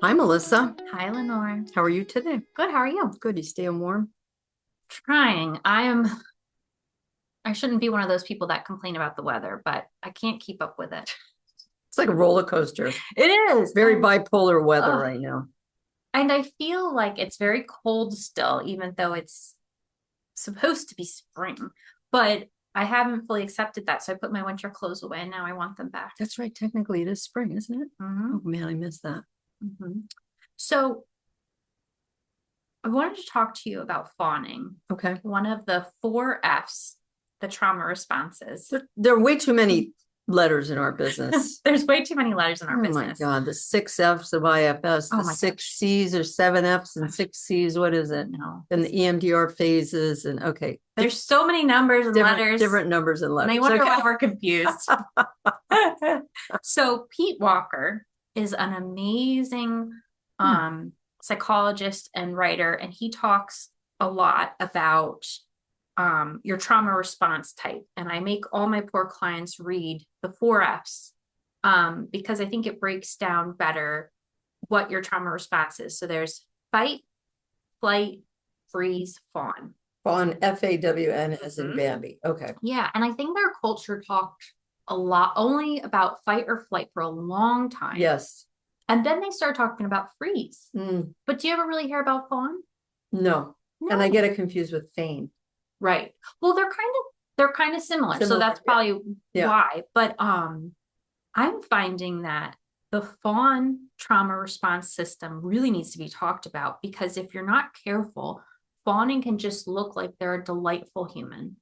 Hi, Melissa. Hi, Lenore. How are you today? Good. How are you? Good. You staying warm? Trying. I shouldn't be one of those people that complain about the weather, but I can't keep up with it. It's like a roller coaster. It is. Very bipolar weather Ugh. right now. And I feel like it's very cold still, even though it's supposed to be spring. But I haven't fully accepted that. So I put my winter clothes away and now I want them back. That's right. Technically, it is spring, isn't it? hmm Oh man, I missed that. hmm So I wanted to talk to you about fawning, Okay. one of the four F's, the trauma responses. There are way too many letters in our business. There's way too many letters in our Oh my business. God, the six F's of IFS, Oh the my six gosh. C's or seven F's and six C's. What is it? No. And the EMDR phases and okay, There's so many numbers and letters, different numbers and and I letters. wonder Okay. why we're confused. So Pete Walker is an amazing psychologist and writer, and he talks a lot about your trauma response type. And I make all my poor clients read the four F's because I think it breaks down better what your trauma response is. So there's fight, flight, freeze, fawn. Fawn, FAWN as in Mhm. Bambi. Okay. Yeah, and I think their culture talked a lot only about fight or flight for a long time. Yes. And then they start talking about freeze. Mm, But do you ever really hear about fawn? no. And I No. get it confused with feign. Right. Well, they're kind of similar. So that's probably Yeah. why. But I'm finding that the fawn trauma response system really needs to be talked about because if you're not careful, fawning can just look like they're a delightful human.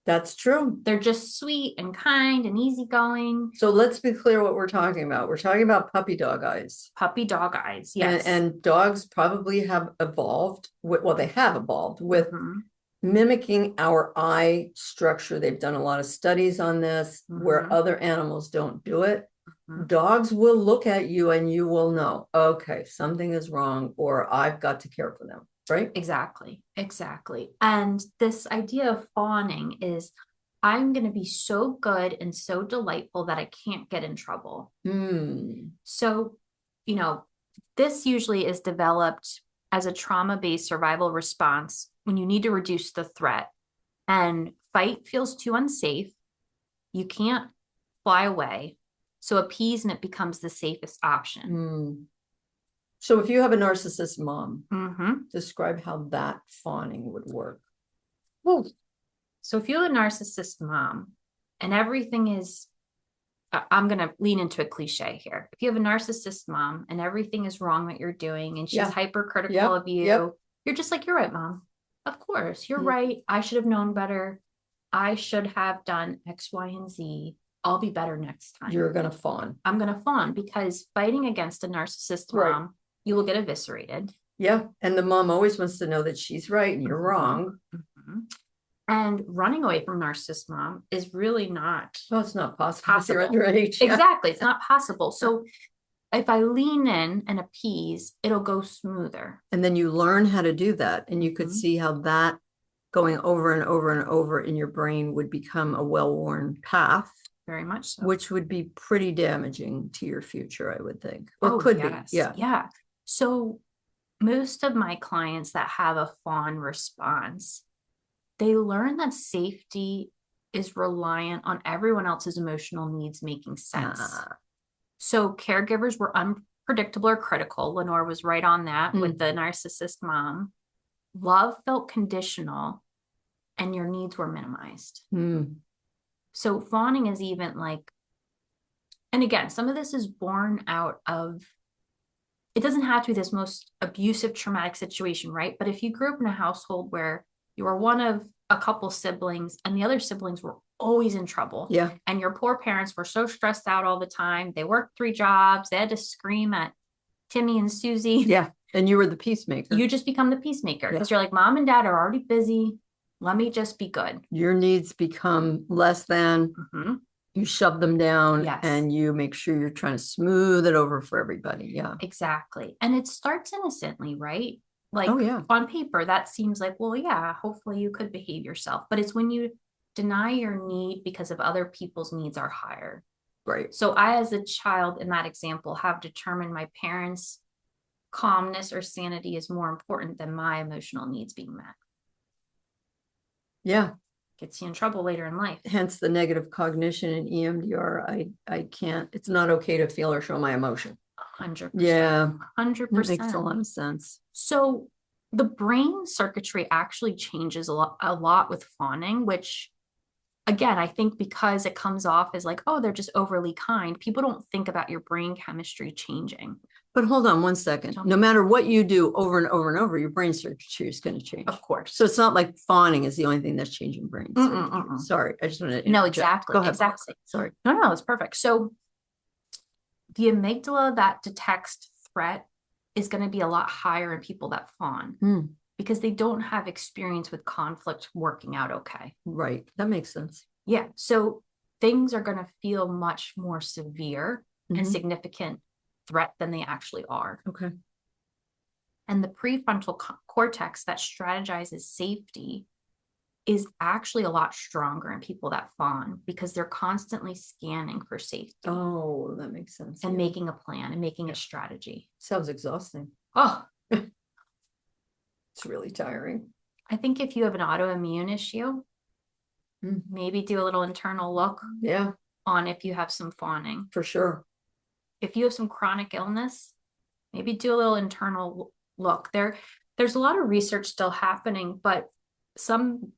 That's true. They're just sweet and kind and easygoing. So let's be clear what we're talking about. We're talking about puppy dog eyes. Puppy dog eyes, yes. And dogs probably have evolved, well, they have evolved with Mhm. mimicking our eye structure. They've done a lot of studies on this where Mhm. other animals don't do it. Mhm. Dogs will look at you and you will know, okay, something is wrong, or I've got to care for them, right? Exactly. Exactly. And this idea of fawning is I'm going to be so good and so delightful that I can't get in trouble. So, you know, this usually is developed as a trauma-based survival response when you need to reduce the threat and fight feels too unsafe. You can't fly away. So appeasement becomes the safest option. So if you have a narcissist mom, Mm-hmm. describe how that fawning would work. Well, so if you have a narcissist mom and everything is, I'm going to lean into a cliche here. If you have a narcissist mom and everything is wrong that you're doing and she's hypercritical of you, you're just like, you're right, mom. Of course, you're right. I should have known better. I should have done X, Y, and Z. I'll be better next time. You're going to fawn. I'm going to fawn because fighting against a narcissist mom, you will get eviscerated. Yeah. And the mom always wants to know that she's right and you're wrong. Mm-hmm. And running away from narcissist mom is really not. Well, it's not possible. You're underage. Exactly. It's not possible. So if I lean in and appease, it'll go smoother. And then you learn how to do that. And you could see how that going over and over and over in your brain would become a well-worn path. Very much so. Which would be pretty damaging to your future, I would think. Or could be. Yeah. Yeah. So most of my clients that have a fawn response, they learn that safety is reliant on everyone else's emotional needs making sense. So caregivers were unpredictable or critical. Lenore was right on that with the narcissist mom. Love felt conditional and your needs were minimized. So fawning is even like, and again, some of this is born out of, it doesn't have to be this most abusive, traumatic situation, right? But if you grew up in a household where you were one of a couple siblings and the other siblings were always in trouble. Yeah. And your poor parents were so stressed out all the time. They worked 3 jobs. They had to scream at Timmy and Susie. Yeah. And you were the peacemaker. You just become the peacemaker because you're like, mom and dad are already busy. Let me just be good. Your needs become less than. You shove them down and you make sure you're trying to smooth it over for everybody. Yeah. Exactly. And it starts innocently, right? Like on paper, that seems like, well, yeah, hopefully you could behave yourself. But it's when you deny your need because of other people's needs are higher. Right. So I, as a child in that example, have determined my parents calmness or sanity is more important than my emotional needs being met. Yeah. Gets you in trouble later in life. Hence the negative cognition in EMDR. I can't, it's not okay to feel or show my emotion. 100%. Yeah. 100%. That makes a lot of sense. So the brain circuitry actually changes a lot with fawning, which again, I think because it comes off as like, oh, they're just overly kind. People don't think about your brain chemistry changing. But hold on one second. No matter what you do over and over and over, your brain circuitry is going to change. Of course. So it's not like fawning is the only thing that's changing brain circuitry. Sorry, I just wanted to No, exactly. Go ahead. Exactly. Sorry. No, it's perfect. So the amygdala that detects threat is going to be a lot higher in people that fawn because they don't have experience with conflict working out okay. Right. That makes sense. Yeah. So things are going to feel much more severe and significant threat than they actually are. Okay. And the prefrontal cortex that strategizes safety is actually a lot stronger in people that fawn because they're constantly scanning for safety. Oh, that makes sense. And making a plan and making a strategy. Sounds exhausting. Oh, it's really tiring. I think if you have an autoimmune issue, maybe do a little internal look on if you have some fawning. For sure. If you have some chronic illness, maybe do a little internal look. There's a lot of research still happening, but some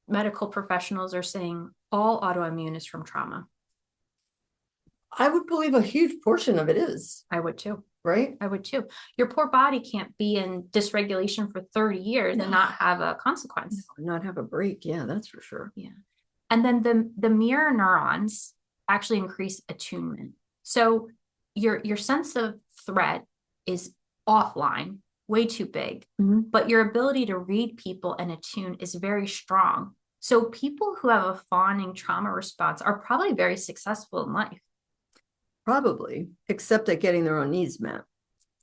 medical professionals are saying all autoimmune is from trauma. I would believe a huge portion of it is. I would too. Right? I would too. Your poor body can't be in dysregulation for 30 years and not have a consequence. Not have a break. Yeah, that's for sure. Yeah. And then the mirror neurons actually increase attunement. So your sense of threat is offline, way too big, but your ability to read people and attune is very strong. So people who have a fawning trauma response are probably very successful in life. Probably, except at getting their own needs met.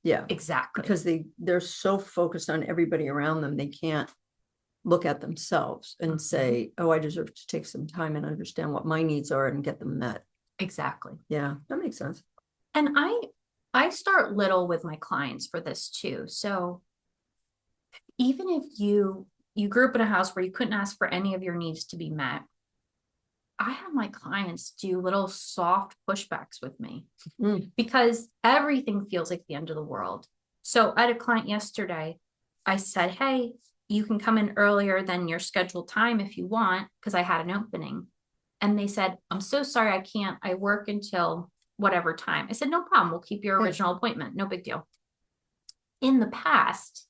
Yeah, exactly. Because they're so focused on everybody around them, they can't look at themselves and say, oh, I deserve to take some time and understand what my needs are and get them met. Exactly. Yeah, that makes sense. And I start little with my clients for this too. So even if you grew up in a house where you couldn't ask for any of your needs to be met, I have my clients do little soft pushbacks with me because everything feels like the end of the world. So I had a client yesterday. I said, hey, you can come in earlier than your scheduled time if you want, because I had an opening. And they said, I'm so sorry, I can't. I work until whatever time. I said, no problem. We'll keep your original appointment. No big deal. In the past,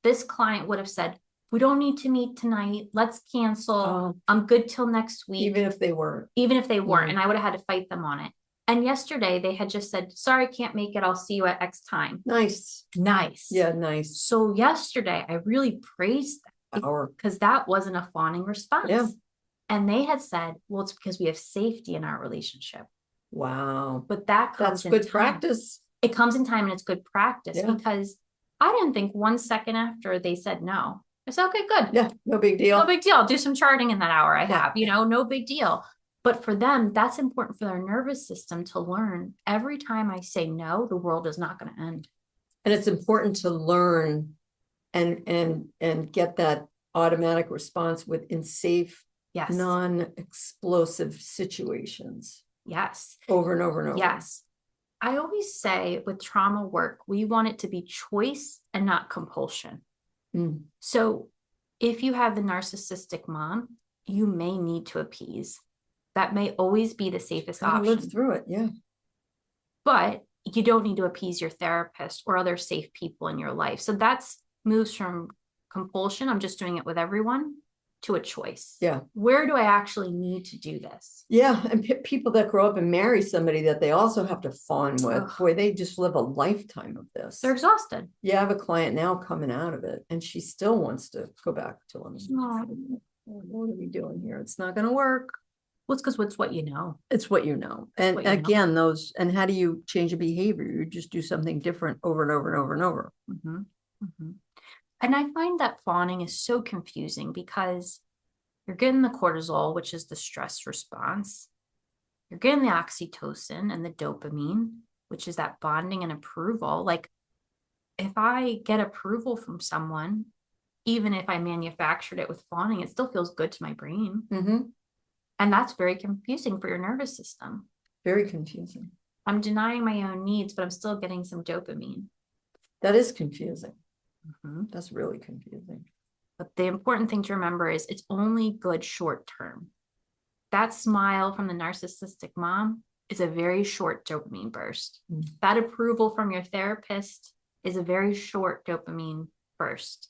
this client would have said, we don't need to meet tonight. Let's cancel. I'm good till next week. Even if they weren't. Even if they weren't. And I would have had to fight them on it. And yesterday they had just said, sorry, can't make it. I'll see you at X time. Nice. Nice. Yeah, nice. So yesterday I really praised them because that wasn't a fawning response. Yeah. And they had said, well, it's because we have safety in our relationship. Wow. But that's good practice. It comes in time and it's good practice because I didn't think 1 second after they said no. I said, okay, good. Yeah, no big deal. No big deal. I'll do some charting in that hour I have, no big deal. But for them, that's important for their nervous system to learn. Every time I say no, the world is not going to end. And it's important to learn and get that automatic response within safe, non-explosive situations. Yes. Over and over and over. Yes. I always say with trauma work, we want it to be choice and not compulsion. So if you have the narcissistic mom, you may need to appease. That may always be the safest option. Live through it, yeah. But you don't need to appease your therapist or other safe people in your life. So that's moves from compulsion, I'm just doing it with everyone, to a choice. Yeah. Where do I actually need to do this? Yeah. And people that grow up and marry somebody that they also have to fawn with, boy, they just live a lifetime of this. They're exhausted. Yeah. I have a client now coming out of it and she still wants to go back to them. What are we doing here? It's not going to work. Well, it's because it's what you know. It's what you know. And again, and how do you change a behavior? You just do something different over and over and over and over. And I find that fawning is so confusing because you're getting the cortisol, which is the stress response. You're getting the oxytocin and the dopamine, which is that bonding and approval. Like, if I get approval from someone, even if I manufactured it with fawning, it still feels good to my brain. And that's very confusing for your nervous system. Very confusing. I'm denying my own needs, but I'm still getting some dopamine. That is confusing. That's really confusing. But the important thing to remember is it's only good short term. That smile from the narcissistic mom is a very short dopamine burst. That approval from your therapist is a very short dopamine burst.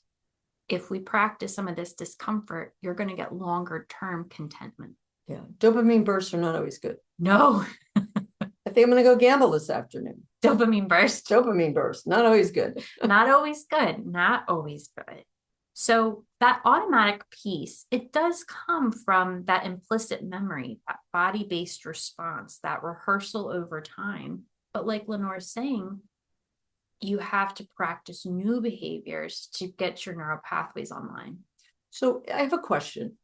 If we practice some of this discomfort, you're going to get longer term contentment. Yeah. Dopamine bursts are not always good. No. I think I'm going to go gamble this afternoon. Dopamine burst. Dopamine burst. Not always good. Not always good. Not always good. So that automatic piece, it does come from that implicit memory, that body-based response, that rehearsal over time. But like Lenore's saying, you have to practice new behaviors to get your neural pathways online. So I have a question.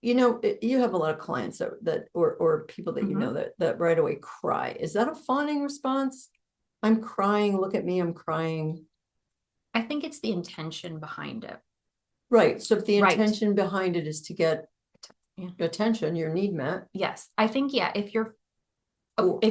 You have a lot of clients or people that you know that right away cry. Is that a fawning response? I'm crying. Look at me. I'm crying. I think it's the intention behind it. Right. So if the intention behind it is to get attention, your need met. Yes. I think, if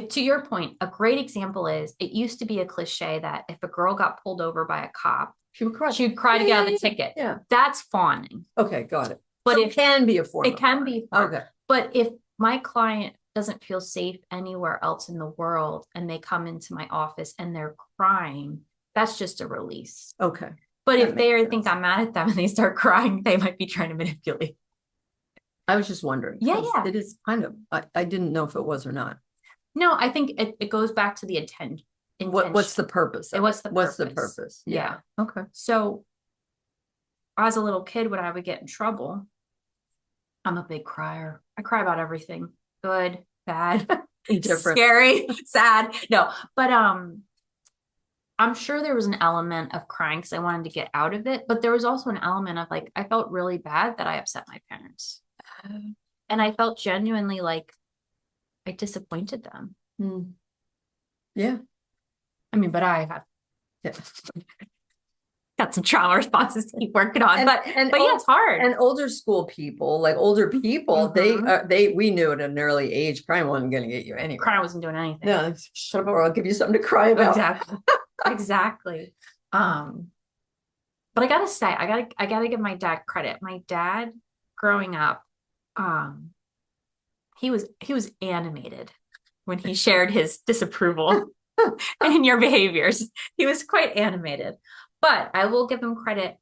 to your point, a great example is it used to be a cliche that if a girl got pulled over by a cop, she would cry. She'd cry to get out of the ticket. Yeah. That's fawning. Okay. Got it. But so it can be a form. It can be. Okay. But if my client doesn't feel safe anywhere else in the world and they come into my office and they're crying, that's just a release. Okay. But if they think I'm mad at them and they start crying, they might be trying to manipulate. I was just wondering. Yeah. It is kind of, I didn't know if it was or not. No, I think it goes back to the intention. What's the purpose? What's the purpose? Yeah. Okay. So as a little kid, when I would get in trouble, I'm a big crier. I cry about everything. Good, bad, scary, sad. No, but I'm sure there was an element of crying because I wanted to get out of it. But there was also an element of like, I felt really bad that I upset my parents. And I felt genuinely like I disappointed them. Yeah. I mean, but I have got some trauma responses to keep working on. But it's hard. And older people, we knew at an early age, crying wasn't going to get you anywhere. Crying wasn't doing anything. No, shut up or I'll give you something to cry about. Exactly. But I gotta say, I gotta give my dad credit. My dad, growing up, he was animated when he shared his disapproval in your behaviors. He was quite animated. But I will give him credit.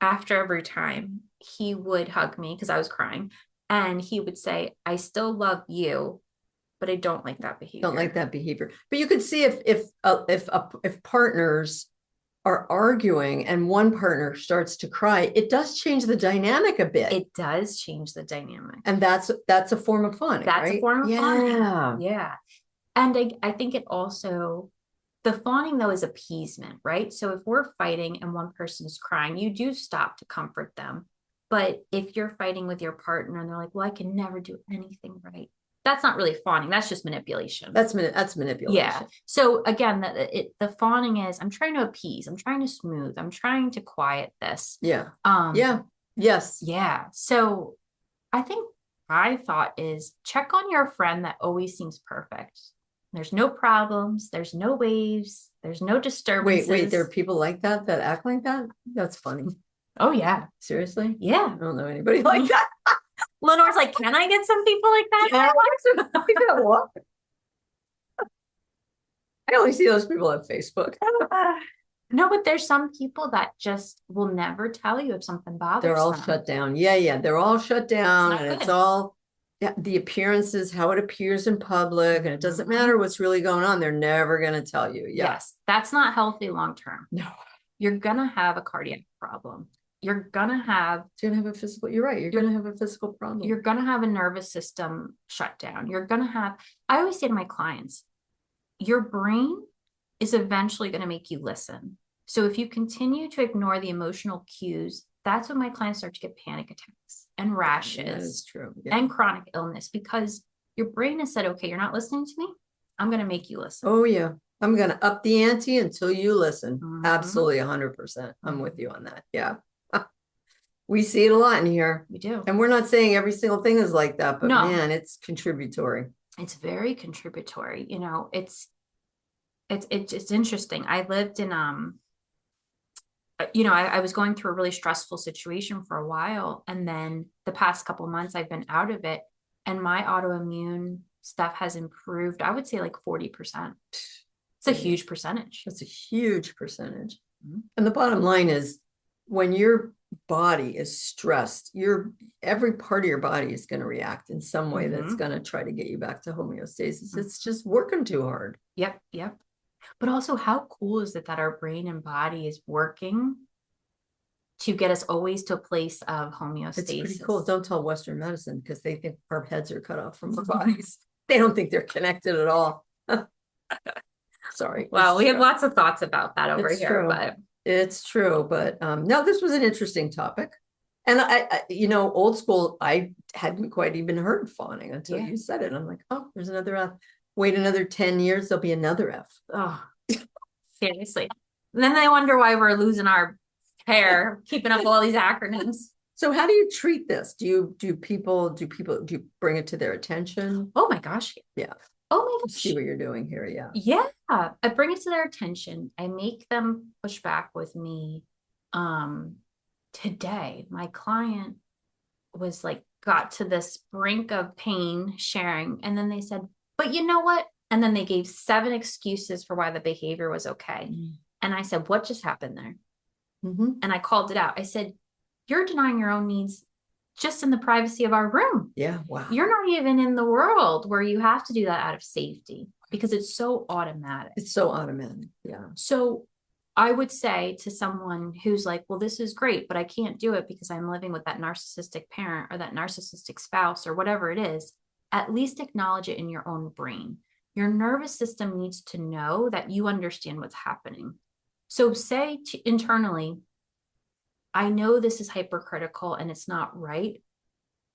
After every time, he would hug me because I was crying, and he would say, "I still love you, but I don't like that behavior." Don't like that behavior. But you could see if partners are arguing and one partner starts to cry, it does change the dynamic a bit. It does change the dynamic, and that's a form of fawning. That's right? a form of fawning. Yeah. And I think it also, the fawning though is appeasement, right? So if we're fighting and one person is crying, you do stop to comfort them. But if you're fighting with your partner and they're like, "Well, I can never do anything right," that's not really fawning. That's just manipulation. That's manipulation. Yeah. So again, the fawning is, I'm trying to appease, I'm trying to smooth, I'm trying to quiet this. Yeah. Yes. Yeah. So I think my thought is check on your friend that always seems perfect. There's no problems. There's no waves. There's no disturbances. Wait, there are people like that act like that? That's funny. Oh, yeah. Seriously? Yeah. I don't know anybody like that. Lenore's like, can I get some people like that? Yeah, what? I only see those people on Facebook. No, but there's some people that just will never tell you if something bothers them. They're all shut down. Yeah. They're all shut down. It's all the appearances, how it appears in public, and it doesn't matter what's really going on. They're never going to tell you. Yes, that's not healthy long term. No, you're gonna have a cardiac problem. You're gonna have a physical. You're right. You're gonna have a physical problem. You're gonna have a nervous system shutdown. You're gonna have. I always say to my clients, your brain is eventually going to make you listen. So if you continue to ignore the emotional cues, that's when my clients start to get panic attacks and rashes. That is true. And chronic illness, because your brain has said, "Okay, you're not listening to me. I'm going to make you listen." Oh, yeah. I'm gonna up the ante until you listen. Mhm. Absolutely 100%. I'm with you on that. Yeah. We see it a lot in here. We do. And we're not saying every single thing is like that, but No. man, it's contributory. It's very contributory. You know, it's interesting. I lived in you know, I was going through a really stressful situation for a while, and then the past couple months I've been out of it, and my autoimmune stuff has improved. I would say like 40%. It's a huge percentage. That's a huge percentage. Mhm. And the bottom line is, when your body is stressed, every part of your body is going to react in some way that's going to try to get you back to homeostasis. It's just working too hard. Yep, yep. But also, how cool is it that our brain and body is working to get us always to a place of homeostasis? It's pretty cool. Don't tell Western medicine, because they think our heads are cut off from our bodies. They don't think they're connected at all. Sorry. Well, we have lots of thoughts about that over It's here, true. but It's true. But no, this was an interesting topic. And I, you know, old school, I hadn't quite even heard of fawning until you said it. And I'm like, oh, there's another F. Wait another 10 years, there'll be another F. Oh, seriously. And then they wonder why we're losing our hair, keeping up all these acronyms. So how do you treat this? Do you bring it to their attention? Oh my gosh. Yeah. Oh my gosh. See what you're doing here. Yeah. Yeah. I bring it to their attention. I make them push back with me. Today, my client was like, got to this brink of pain sharing. And then they said, but you know what? And then they gave 7 excuses for why the behavior was okay. And I said, what just happened there? And I called it out. I said, you're denying your own needs just in the privacy of our room. Yeah. Wow. You're not even in the world where you have to do that out of safety, because it's so automatic. It's so automatic. Yeah. So I would say to someone who's like, well, this is great, but I can't do it because I'm living with that narcissistic parent or that narcissistic spouse or whatever it is, at least acknowledge it in your own brain. Your nervous system needs to know that you understand what's happening. So say internally, I know this is hypercritical and it's not right.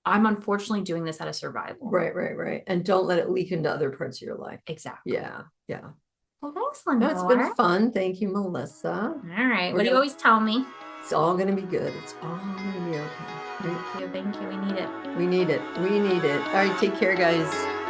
I'm unfortunately doing this out of survival. Right. And don't let it leak into other parts of your life. Exactly. Yeah. Well, thanks, Lenore. It's been fun. Thank you, Melissa. All right. What do you always tell me? It's all going to be good. It's all going to be okay. Thank you. We need it. We need it. All right. Take care, guys.